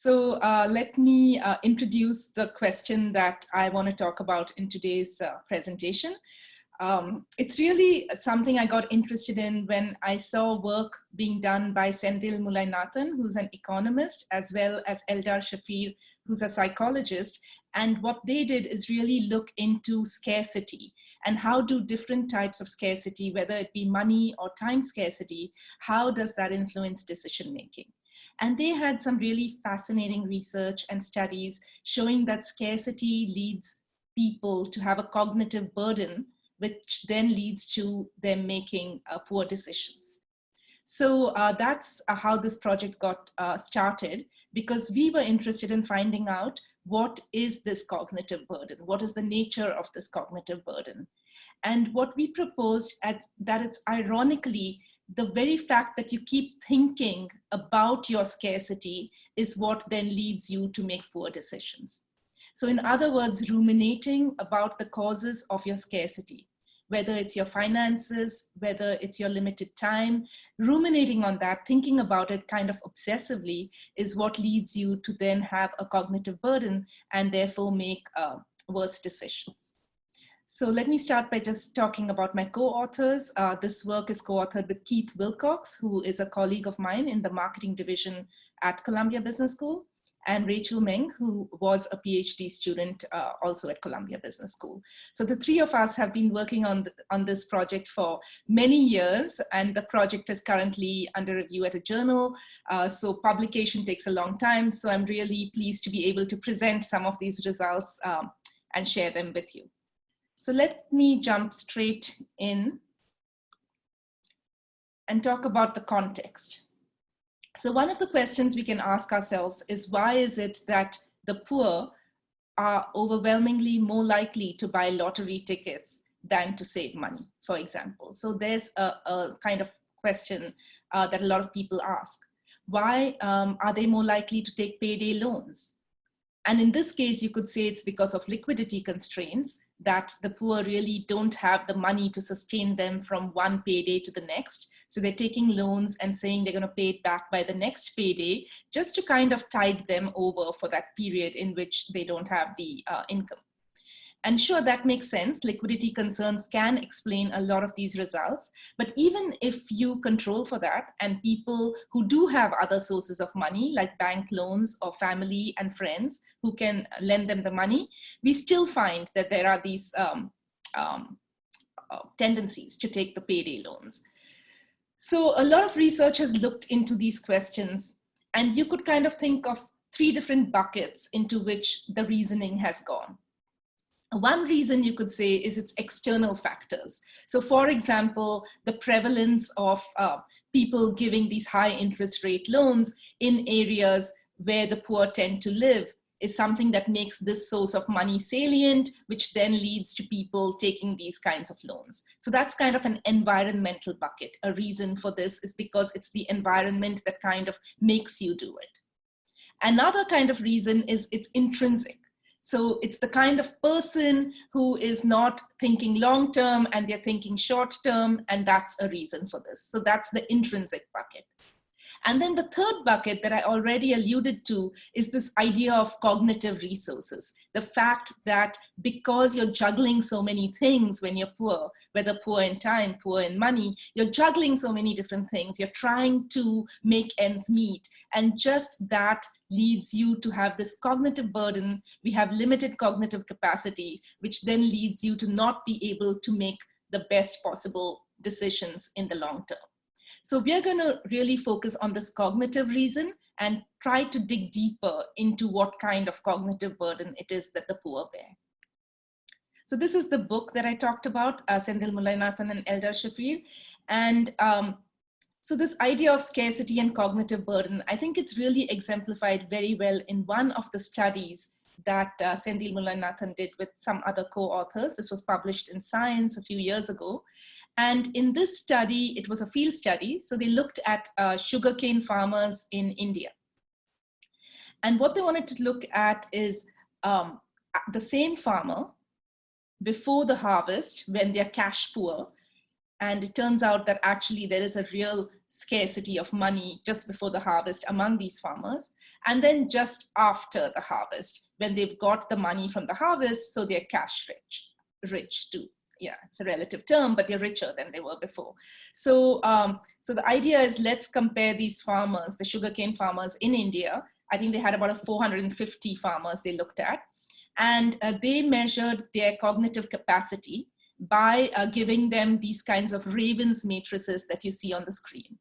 Let me introduce the question that I want to talk about in today's presentation. It's really something I got interested in when I saw work being done by Senthil Mullainathan, who's an economist, as well as Eldar Shafir, who's a psychologist. And what they did is really look into scarcity and how do different types of scarcity, whether it be money or time scarcity, how does that influence decision making? And they had some really fascinating research and studies showing that scarcity leads people to have a cognitive burden, which then leads to them making poor decisions. So that's how this project got started, because we were interested in finding out what is this cognitive burden? What is the nature of this cognitive burden? And what we proposed that it's ironically the very fact that you keep thinking about your scarcity is what then leads you to make poor decisions. So in other words, ruminating about the causes of your scarcity, whether it's your finances, whether it's your limited time, ruminating on that, thinking about it kind of obsessively is what leads you to then have a cognitive burden and therefore make worse decisions. So let me start by just talking about my co-authors. This work is co-authored with Keith Wilcox, who is a colleague of mine in the marketing division at Columbia Business School, and Rachel Meng, who was a PhD student also at Columbia Business School. So the three of us have been working on this project for many years, and the project is currently under review at a journal. So publication takes a long time. So I'm really pleased to be able to present some of these results and share them with you. So let me jump straight in and talk about the context. So one of the questions we can ask ourselves is, why is it that the poor are overwhelmingly more likely to buy lottery tickets than to save money, for example? So there's a kind of question that a lot of people ask. Why are they more likely to take payday loans? And in this case, you could say it's because of liquidity constraints, that the poor really don't have the money to sustain them from one payday to the next. So they're taking loans and saying they're going to pay it back by the next payday, just to kind of tide them over for that period in which they don't have the income. And sure, that makes sense. Liquidity concerns can explain a lot of these results. But even if you control for that, and people who do have other sources of money, like bank loans or family and friends who can lend them the money, we still find that there are these tendencies to take the payday loans. So a lot of research has looked into these questions, and you could kind of think of three different buckets into which the reasoning has gone. One reason you could say is its external factors. So for example, the prevalence of people giving these high interest rate loans in areas where the poor tend to live is something that makes this source of money salient, which then leads to people taking these kinds of loans. So that's kind of an environmental bucket. A reason for this is because it's the environment that kind of makes you do it. Another kind of reason is it's intrinsic. So it's the kind of person who is not thinking long-term and they're thinking short-term, and that's a reason for this. So that's the intrinsic bucket. And then the third bucket that I already alluded to is this idea of cognitive resources. The fact that because you're juggling so many things when you're poor, whether poor in time, poor in money, you're juggling so many different things. You're trying to make ends meet. And just that leads you to have this cognitive burden. We have limited cognitive capacity, which then leads you to not be able to make the best possible decisions in the long term. So we're going to really focus on this cognitive reason and try to dig deeper into what kind of cognitive burden it is that the poor bear. So this is the book that I talked about, Senthil Mullainathan and Eldar Shafir. And so this idea of scarcity and cognitive burden, I think it's really exemplified very well in one of the studies that Senthil Mullainathan did with some other co-authors. This was published in Science a few years ago. And in this study, it was a field study. So they looked at sugarcane farmers in India. And what they wanted to look at is the same farmer before the harvest, when they're cash poor, And it turns out that actually there is a real scarcity of money just before the harvest among these farmers. And then just after the harvest, when they've got the money from the harvest, so they're cash rich too. Yeah, it's a relative term, but they're richer than they were before. So, so the idea is, let's compare these farmers, the sugarcane farmers in India. I think they had about 450 farmers they looked at. And they measured their cognitive capacity by giving them these kinds of Raven's matrices that you see on the screen.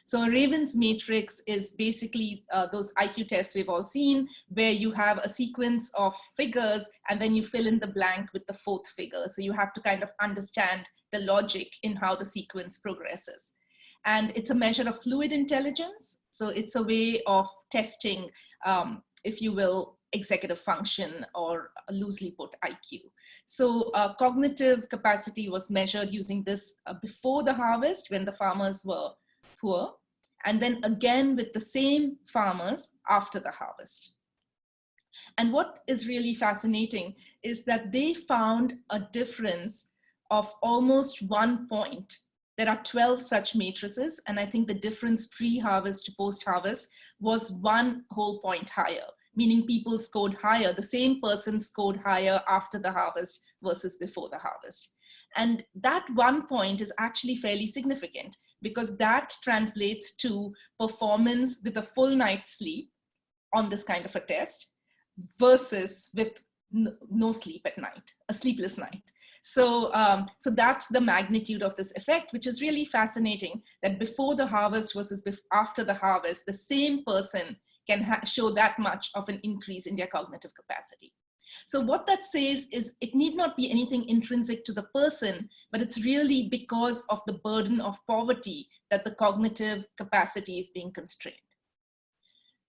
So a Raven's matrix is basically those IQ tests we've all seen, where you have a sequence of figures and then you fill in the blank with the fourth figure. So you have to kind of understand the logic in how the sequence progresses. And it's a measure of fluid intelligence. So it's a way of testing, if you will, executive function, or loosely put, IQ. So cognitive capacity was measured using this before the harvest when the farmers were poor, and then again with the same farmers after the harvest. And what is really fascinating is that they found a difference of almost 1 point. There are 12 such matrices, and I think the difference pre-harvest to post-harvest was 1 whole point higher, meaning people scored higher. The same person scored higher after the harvest versus before the harvest. And that 1 point is actually fairly significant, because that translates to performance with a full night's sleep on this kind of a test versus with no sleep at night, a sleepless night. So, so that's the magnitude of this effect, which is really fascinating, that before the harvest versus after the harvest, the same person can show that much of an increase in their cognitive capacity. So what that says is it need not be anything intrinsic to the person, but it's really because of the burden of poverty that the cognitive capacity is being constrained.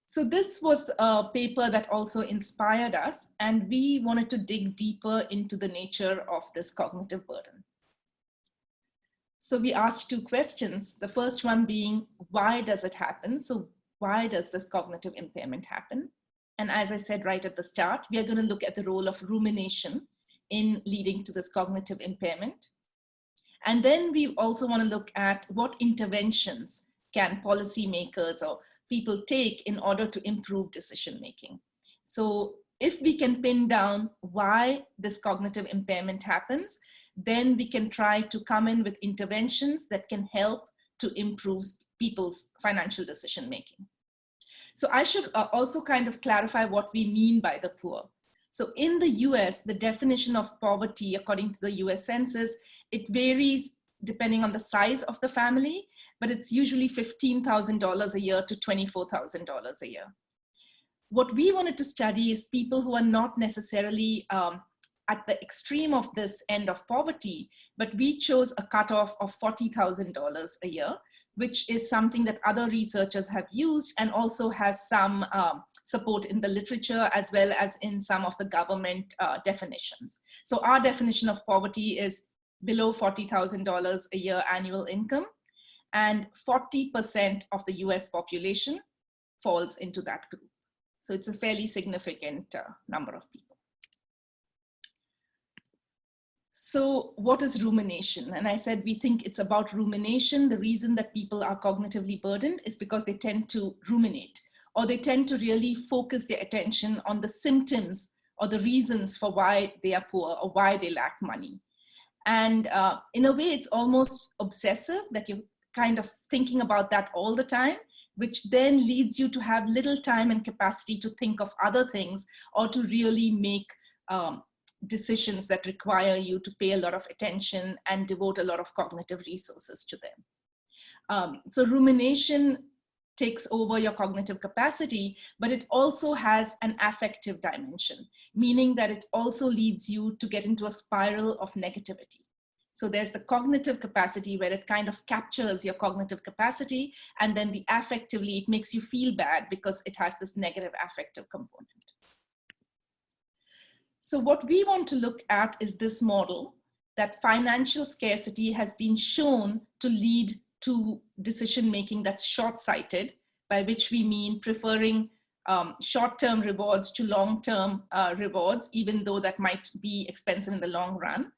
So this was a paper that also inspired us, and we wanted to dig deeper into the nature of this cognitive burden. So we asked 2 questions. The first one being, why does it happen? So why does this cognitive impairment happen? And as I said right at the start, we are going to look at the role of rumination in leading to this cognitive impairment. And then we also want to look at what interventions can policymakers or people take in order to improve decision making. So if we can pin down why this cognitive impairment happens, then we can try to come in with interventions that can help to improve people's financial decision making. So I should also kind of clarify what we mean by the poor. So in the US, the definition of poverty, according to the US Census, it varies depending on the size of the family, but it's usually $15,000 a year to $24,000 a year. What we wanted to study is people who are not necessarily at the extreme of this end of poverty, but we chose a cutoff of $40,000 a year, which is something that other researchers have used and also has some support in the literature as well as in some of the government definitions. So our definition of poverty is below $40,000 a year annual income, and 40% of the US population falls into that group. So it's a fairly significant number of people. So what is rumination? And I said, we think it's about rumination. The reason that people are cognitively burdened is because they tend to ruminate, or they tend to really focus their attention on the symptoms or the reasons for why they are poor or why they lack money. And in a way, it's almost obsessive, that you're kind of thinking about that all the time, which then leads you to have little time and capacity to think of other things or to really make decisions that require you to pay a lot of attention and devote a lot of cognitive resources to them. So rumination takes over your cognitive capacity, but it also has an affective dimension, meaning that it also leads you to get into a spiral of negativity. So there's the cognitive capacity where it kind of captures your cognitive capacity, and then the affectively, it makes you feel bad because it has this negative affective component. So what we want to look at is this model that financial scarcity has been shown to lead to decision-making that's short-sighted, by which we mean preferring short-term rewards to long-term rewards, even though that might be expensive in the long run.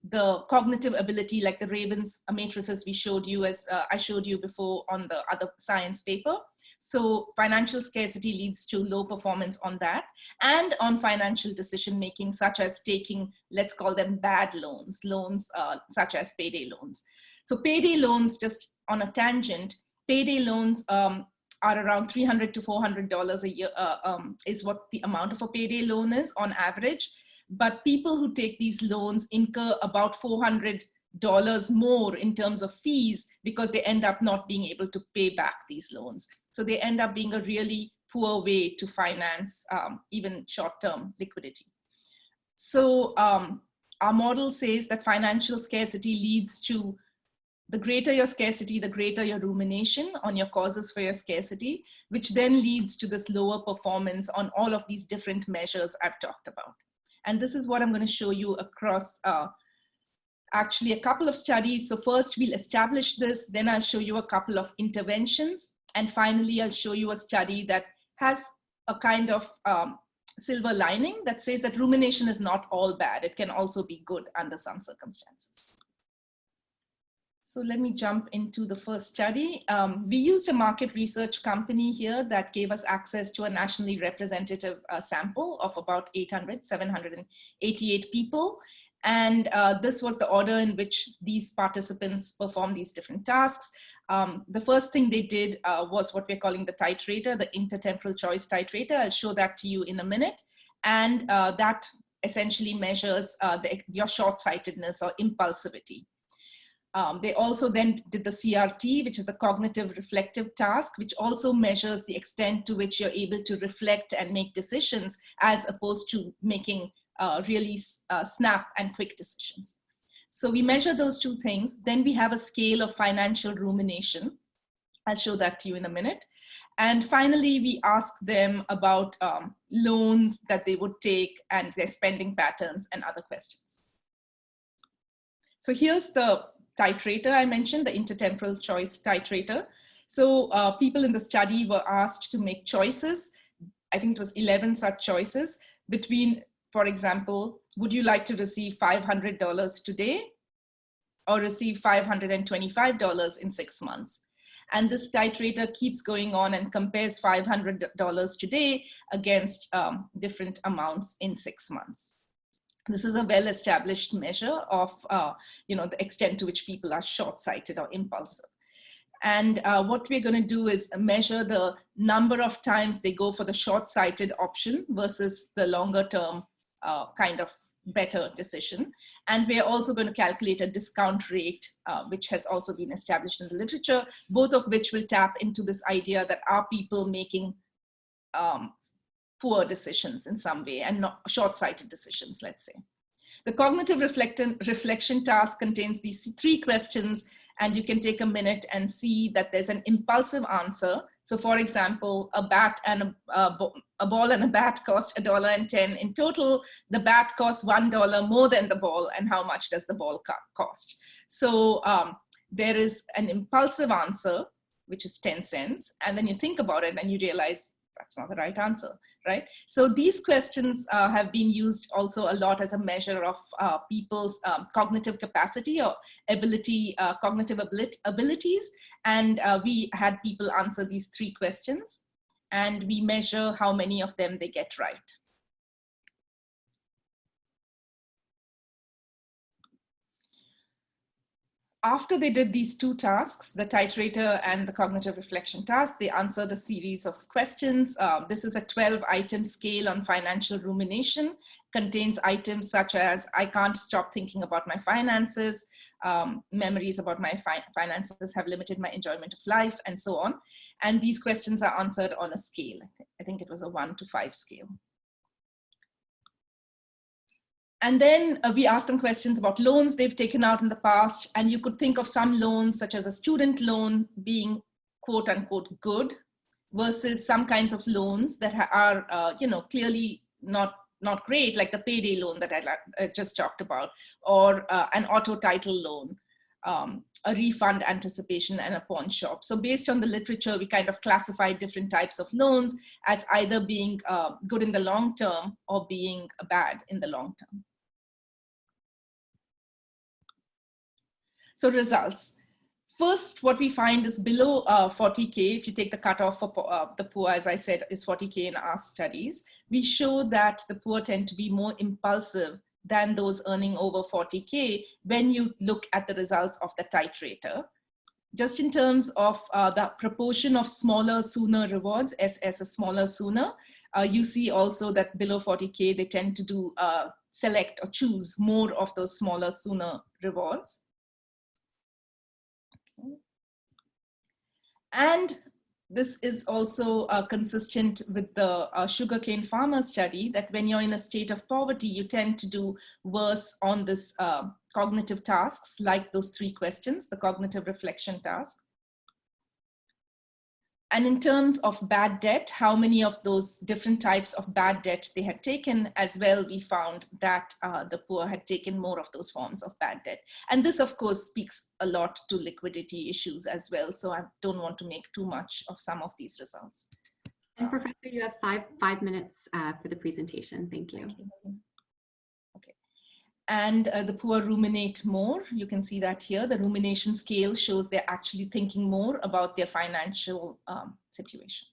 the cognitive ability, like the Ravens matrices we showed you as I showed you before on the other science paper. So financial scarcity leads to low performance on that, and on financial decision making, such as taking, let's call them bad loans, such as payday loans. So payday loans, just on a tangent, payday loans are around $300 to $400 a year, is what the amount of a payday loan is on average. But people who take these loans incur about $400 more in terms of fees, because they end up not being able to pay back these loans. So they end up being a really poor way to finance even short-term liquidity. So our model says that financial scarcity leads to, the greater your scarcity, the greater your rumination on your causes for your scarcity, which then leads to this lower performance on all of these different measures I've talked about. And this is what I'm going to show you across actually a couple of studies. So first we'll establish this, then I'll show you a couple of interventions, and finally I'll show you a study that has a kind of silver lining that says that rumination is not all bad. It can also be good under some circumstances. So let me jump into the first study. We used a market research company here that gave us access to a nationally representative sample of about 788 people. And this was the order in which these participants performed these different tasks. The first thing they did was what we're calling the titrator, the intertemporal choice titrator. I'll show that to you in a minute. And that essentially measures your short-sightedness or impulsivity. They also then did the CRT, which is a cognitive reflective task, which also measures the extent to which you're able to reflect and make decisions, as opposed to making really snap and quick decisions. So we measure those two things. Then we have a scale of financial rumination. I'll show that to you in a minute. And finally, we ask them about loans that they would take and their spending patterns and other questions. So here's the titrator I mentioned, the intertemporal choice titrator. So people in the study were asked to make choices. I think it was 11 such choices between, for example, would you like to receive $500 today or receive $525 in 6 months? And this titrator keeps going on and compares $500 today against different amounts in 6 months. This is a well-established measure of the extent to which people are short-sighted or impulsive. And what we're going to do is measure the number of times they go for the short-sighted option versus the longer-term kind of better decision. And we're also going to calculate a discount rate, which has also been established in the literature, both of which will tap into this idea that are people making poor decisions in some way and not short-sighted decisions, let's say. The cognitive reflection task contains these 3 questions, and you can take a minute and see that there's an impulsive answer. So for example, a ball and a bat cost $1.10. In total, the bat costs $1 more than the ball, and how much does the ball cost? So there is an impulsive answer, which is 10 cents. And then you think about it and you realize that's not the right answer, right? So these questions have been used also a lot as a measure of people's cognitive capacity or cognitive abilities. And we had people answer these 3 questions, and we measure how many of them they get right. After they did these 2 tasks, the titrator and the cognitive reflection task, they answered a series of questions. This is a 12-item scale on financial rumination, contains items such as, I can't stop thinking about my finances, memories about my finances have limited my enjoyment of life, and so on. And these questions are answered on a scale. I think it was a 1 to 5 scale. And then we asked them questions about loans they've taken out in the past. And you could think of some loans, such as a student loan, being quote unquote good, versus some kinds of loans that are clearly not great, like the payday loan that I just talked about, or an auto title loan, a refund anticipation, and a pawn shop. So based on the literature, we kind of classified different types of loans as either being good in the long term or being bad in the long term. So results. First, what we find is below 40K, if you take the cutoff for the poor, as I said, is 40K in our studies, we show that the poor tend to be more impulsive than those earning over 40K when you look at the results of the titrator. Just in terms of the proportion of smaller, sooner rewards, SS is smaller, sooner, you see also that below 40K, they tend to do select or choose more of those smaller, sooner rewards. Okay. And this is also consistent with the sugarcane farmer study, that when you're in a state of poverty, you tend to do worse on this cognitive tasks, like those 3 questions, the cognitive reflection task. And in terms of bad debt, how many of those different types of bad debt they had taken as well, we found that the poor had taken more of those forms of bad debt. And this, of course, speaks a lot to liquidity issues as well. So I don't want to make too much of some of these results. And Professor, you have five minutes for the presentation. Thank you. Okay. And the poor ruminate more. You can see that here. The rumination scale shows they're actually thinking more about their financial situation.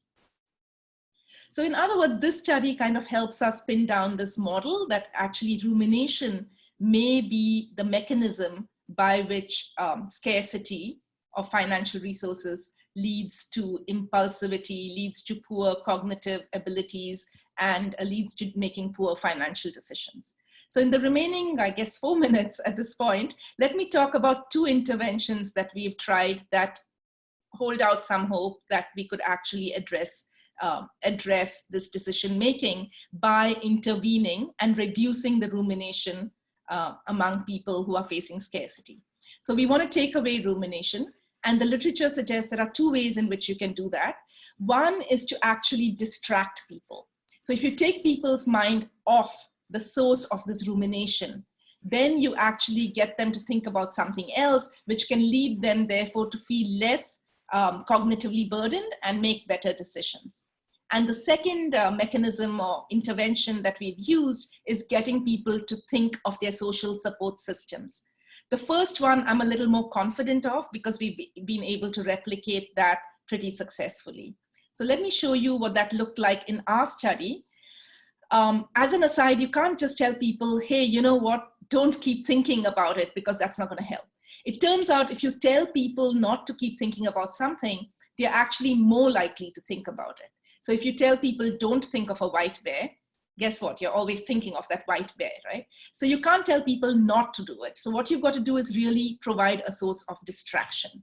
So in other words, this study kind of helps us pin down this model that actually rumination may be the mechanism by which scarcity of financial resources leads to impulsivity, leads to poor cognitive abilities, and leads to making poor financial decisions. So in the remaining, I guess, 4 minutes at this point, let me talk about 2 interventions that we've tried that hold out some hope that we could actually address this decision making by intervening and reducing the rumination among people who are facing scarcity. So we want to take away rumination, and the literature suggests there are 2 ways in which you can do that. One is to actually distract people. So if you take people's mind off the source of this rumination, then you actually get them to think about something else, which can lead them therefore to feel less cognitively burdened and make better decisions. And the second mechanism or intervention that we've used is getting people to think of their social support systems. The first one I'm a little more confident of because we've been able to replicate that pretty successfully. So let me show you what that looked like in our study. As an aside, you can't just tell people, hey, you know what, don't keep thinking about it, because that's not going to help. It turns out if you tell people not to keep thinking about something, they're actually more likely to think about it. So if you tell people don't think of a white bear, guess what? You're always thinking of that white bear, right? So you can't tell people not to do it. So what you've got to do is really provide a source of distraction.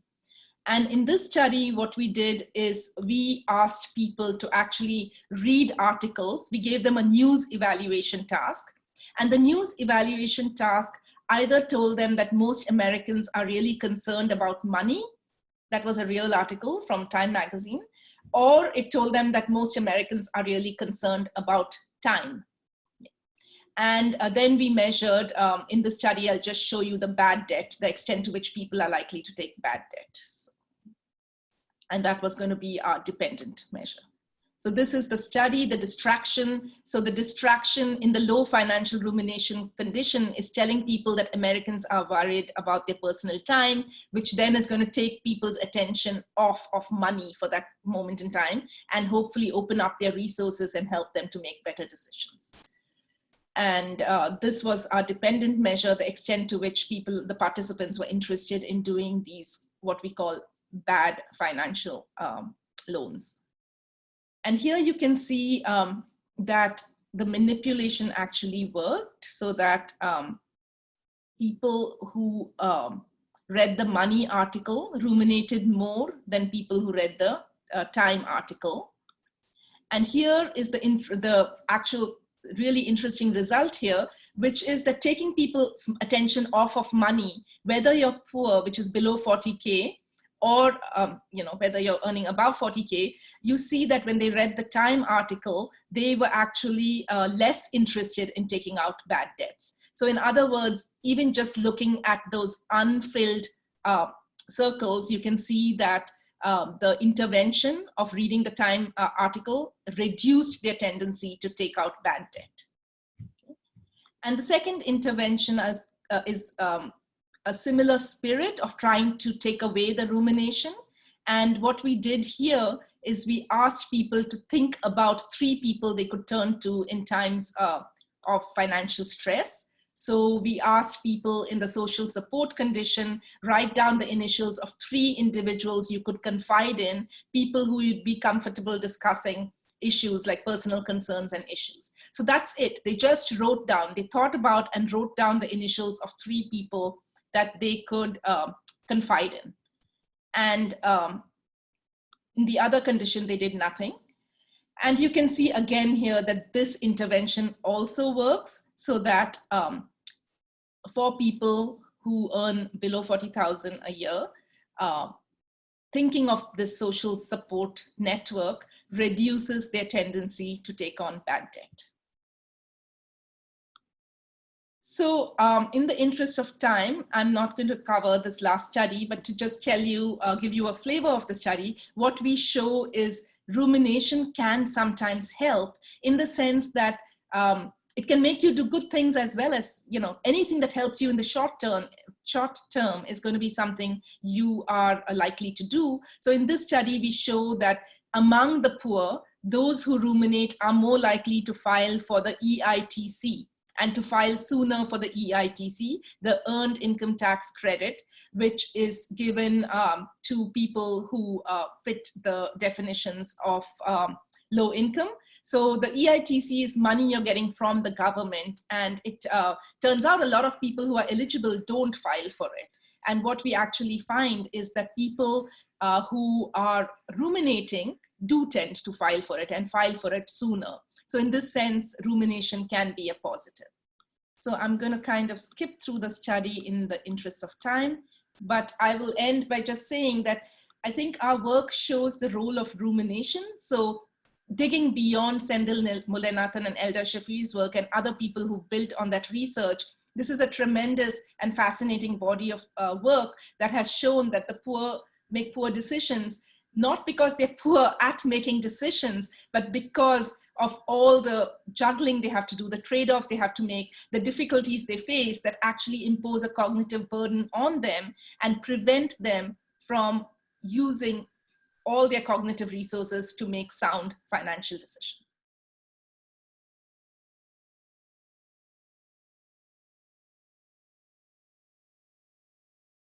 And in this study, what we did is we asked people to actually read articles. We gave them a news evaluation task. And the news evaluation task either told them that most Americans are really concerned about money. That was a real article from Time magazine. Or it told them that most Americans are really concerned about time. And then we measured, in the study, I'll just show you the bad debt, the extent to which people are likely to take bad debt. And that was going to be our dependent measure. So this is the study, the distraction. So the distraction in the low financial rumination condition is telling people that Americans are worried about their personal time, which then is going to take people's attention off of money for that moment in time and hopefully open up their resources and help them to make better decisions. And this was our dependent measure, the extent to which people, the participants, were interested in doing these, what we call bad financial loans. And here you can see that the manipulation actually worked, so that people who read the money article ruminated more than people who read the time article. And here is the actual really interesting result here, which is that taking people's attention off of money, whether you're poor, which is below 40K, or whether you're earning above 40K, you see that when they read the Time article, they were actually less interested in taking out bad debts. So in other words, even just looking at those unfilled circles, you can see that the intervention of reading the Time article reduced their tendency to take out bad debt. Okay. And the second intervention is a similar spirit of trying to take away the rumination. And what we did here is we asked people to think about 3 people they could turn to in times of financial stress. So we asked people in the social support condition, write down the initials of 3 individuals you could confide in, people who you'd be comfortable discussing issues like personal concerns and issues. So that's it. They just wrote down, they thought about and wrote down the initials of 3 people that they could confide in. And in the other condition, they did nothing. And you can see again here that this intervention also works, so that for people who earn below 40,000 a year, thinking of this social support network reduces their tendency to take on bad debt. So in the interest of time, I'm not going to cover this last study, but to just tell you, give you a flavor of the study, what we show is rumination can sometimes help in the sense that it can make you do good things as well as, you know, anything that helps you in the short term is going to be something you are likely to do. So in this study, we show that among the poor, those who ruminate are more likely to file for the EITC, and to file sooner for the EITC, the Earned Income Tax Credit, which is given to people who fit the definitions of low income. So the EITC is money you're getting from the government, and it turns out a lot of people who are eligible don't file for it. And what we actually find is that people who are ruminating do tend to file for it and file for it sooner. So in this sense, rumination can be a positive. So I'm going to kind of skip through the study in the interest of time, but I will end by just saying that I think our work shows the role of rumination. So digging beyond Sendil Mullainathan and Eldar Shafi's work and other people who built on that research, this is a tremendous and fascinating body of work that has shown that the poor make poor decisions, not because they're poor at making decisions, but because of all the juggling they have to do, the trade-offs they have to make, the difficulties they face that actually impose a cognitive burden on them and prevent them from using all their cognitive resources to make sound financial decisions.